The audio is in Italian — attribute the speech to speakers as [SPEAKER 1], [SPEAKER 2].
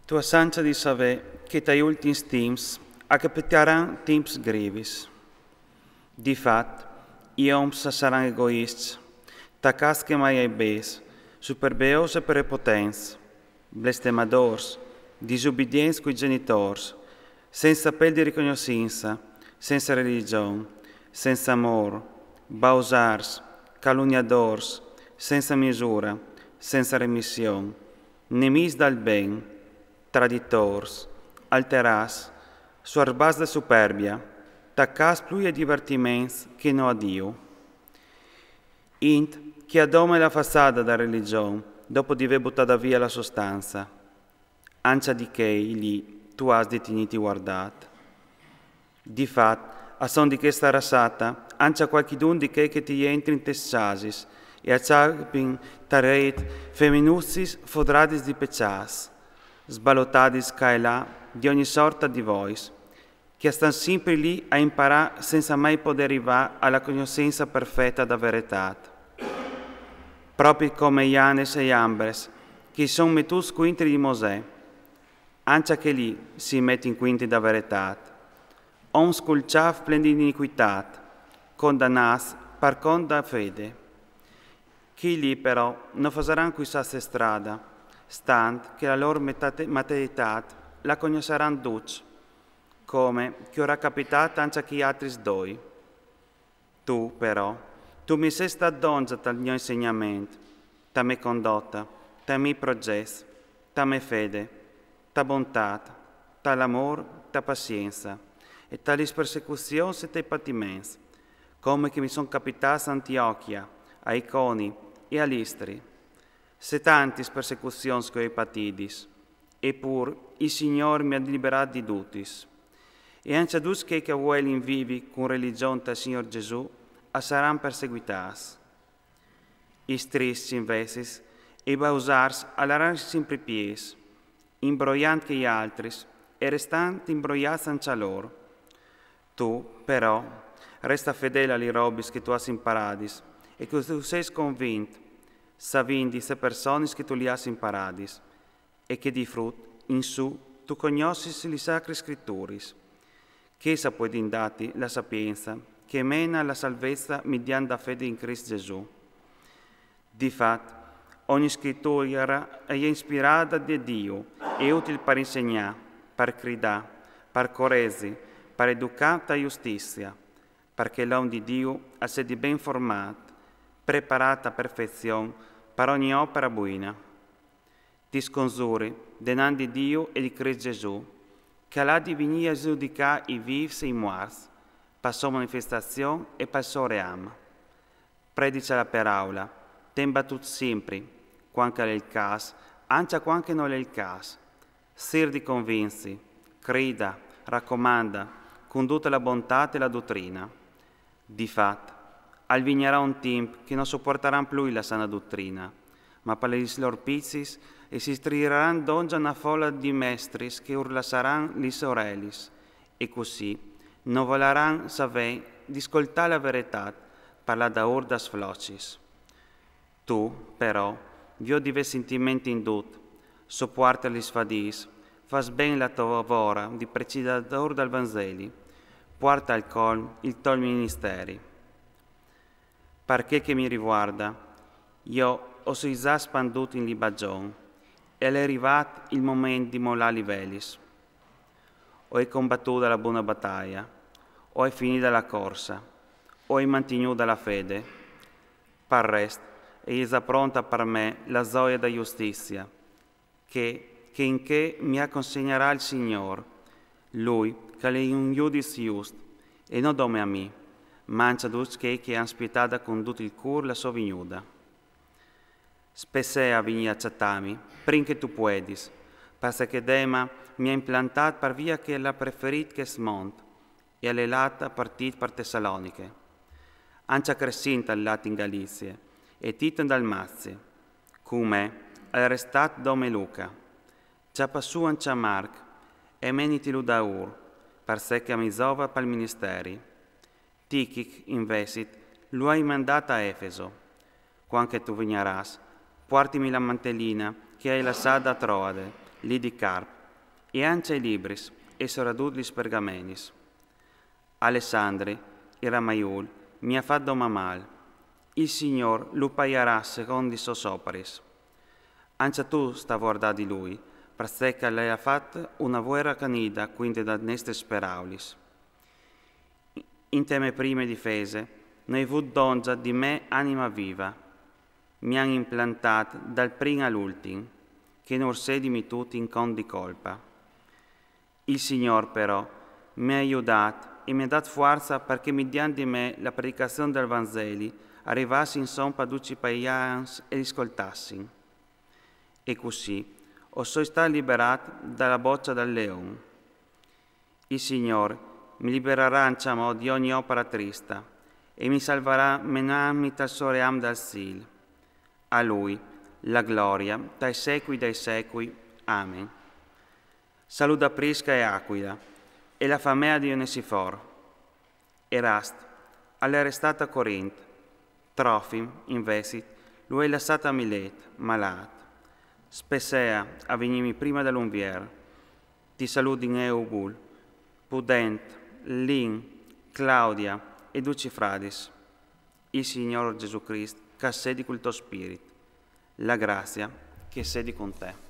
[SPEAKER 1] Tua sancha di saber che tai ultims temps accapitaran temps grevis. Di fat, ioms saran egoists, tacas que mai ai bes, superbeos e prepotents, blestemadors, disobidients coi genitors, senza pel di riconoscenza, senza religione, senza amor, bausars, calunniadors, senza misura, senza remissione, nemis dal ben, traditors, alteras, suarbas de superbia, taccas plui e divertiments che no a Dio. Int che adoma la façada da religione, dopo di aver buttata via la sostanza, ancia di che lì tu has detiniti guardat. Di fat, a son di che sta rasata, ancia qualchidun di che ti entri in tessasis, e a ciarpin tareit feminussis fodradis di peccias, sbalotadis ca e là di ogni sorta di vois, che stan sempre lì a imparare senza mai poter arrivare alla conoscenza perfetta da verità. Proprio come Ianes e Ambres, che sono mettus quintri di Mosè, ancia che lì si mette in quintri da verità. On sculciav plen di iniquitat, condannas par conda fede. Chi lì però non fasaran qui sa se strada, stant che la loro materietà la conosceran duc, come che ora capitata anche a chi altri doi. Tu, però, tu mi sei stata donza dal mio insegnamento, ta me condotta, ta mi progesso, ta me fede, ta bontà, ta l'amor, ta pazienza, e talis persecuzioni e te patiments, come che mi son capitati a Antiochia, a Iconi e a Listri. Se tantis persecuzioni che ho patidis, e pur il Signore mi ha liberato di tutis. E anche dus che vuoi vivi con religione del Signor Gesù, a saran perseguitas. Istris invesis, e bausars allaran sempre pies, imbroiant che gli altris, e restant imbroiats anche loro. Tu, però, resta fedele alle robis che tu has imparadis, e che tu sei convinto, savindi se persone che tu li has imparadis, e che di frut, in su, tu conoscis li sacri scritturis, che sa puoi dindati la sapienza, che mena la salvezza mediante la fede in Cristo Gesù. Difatti, ogni scrittura è ispirata da Dio, è utile per insegnare, per gridare, per corregere, per educare la giustizia, perché l'uomo di Dio ha sedi ben formato, preparato a perfezione per ogni opera buona. Ti scongiuri, denando di Dio e di Cristo Gesù, che l'ha di venire a giudicare i vivi e i morti, per sua manifestazione e per suo reame. Predica la parola, temba tutto sempre, quando è il caso, anche quando non è il caso. Sir di convinci, crida, raccomanda, conduce la bontà e la dottrina. Difatti, al vignerà un tempo che non sopporteranno più la sana dottrina, ma per i loro pizzi e si strideranno dongia una folla di mestris che urlasaran li sorelis, e così non voleranno sapere di ascoltare la verità parla da urdas flocis. Tu, però, Dio di sentimenti indut, sopporta gli sfadis, fas ben la tua lavora di precisatore del Vangeli, porta al colmo il tuo ministeri. Perché che mi riguarda, io ho già spanduto in libagione, ed è arrivato il momento di mollare i velis. Ho combattuto la buona battaglia, ho finito la corsa, ho mantenuto la fede. Per resto, è già pronta per me la gioia della giustizia, che in che mi consegnerà il Signore, Lui che è un giudice giusto, e non come a me, ma anche a tutti che hanno spietato con tutto il cuore la sua venuta. Spessea venire a chattami, prima che tu puedis, perché Dema mi ha implantato per via che la preferita che smont, e all'elata partita per Tessaloniche. Anche crescente all'elata in Galizia, e Tito in Dalmazia, come è restato Dome Luca. Già passù anche a Marc, e meniti Ludaur, per sé che amizova per il ministeri. Tichic, investit, lo hai mandato a Efeso. Quando tu vigneras, portimi la mantellina che hai lasciata a Troade, lì di Carp, e anche i libris, e soradudlis pergamenis. Alessandri, il Ramaiul, mi ha fatto mal. Il Signor lo pagherà secondo i suoi soparis. Anche tu sta guardando di lui, perché lei ha fatto una guerra canida, quindi da neste speraulis. In teme prime difese, noi vu dongia di me anima viva. Mi han implantato dal primo all'ultimo, che non sedimi tutti in con di colpa. Il Signor però mi ha aiutato e mi ha dato forza perché mi diano di me la predicazione del Vangelo arrivasse in son per tutti i pagani e li ascoltassi. E così sono stato liberato dalla boccia del leone. Il Signore mi libererà anciamo di ogni opera trista e mi salverà menarmi dal suo reame dal sil. A Lui la gloria dai secoli. Amen. Saluta Prisca e Aquila e la famiglia di Onesiforo. Erast, all'arrestata a Corinto. Trofim, invece, lui è lasciato a Milet, malato. Spessea a venirmi prima dell'unvier. Ti saluto in Eubul, Pudent, Lin, Claudia e Duci Fradis. Il Signore Gesù Cristo, che sedi col tuo spirito. La grazia che sedi con te.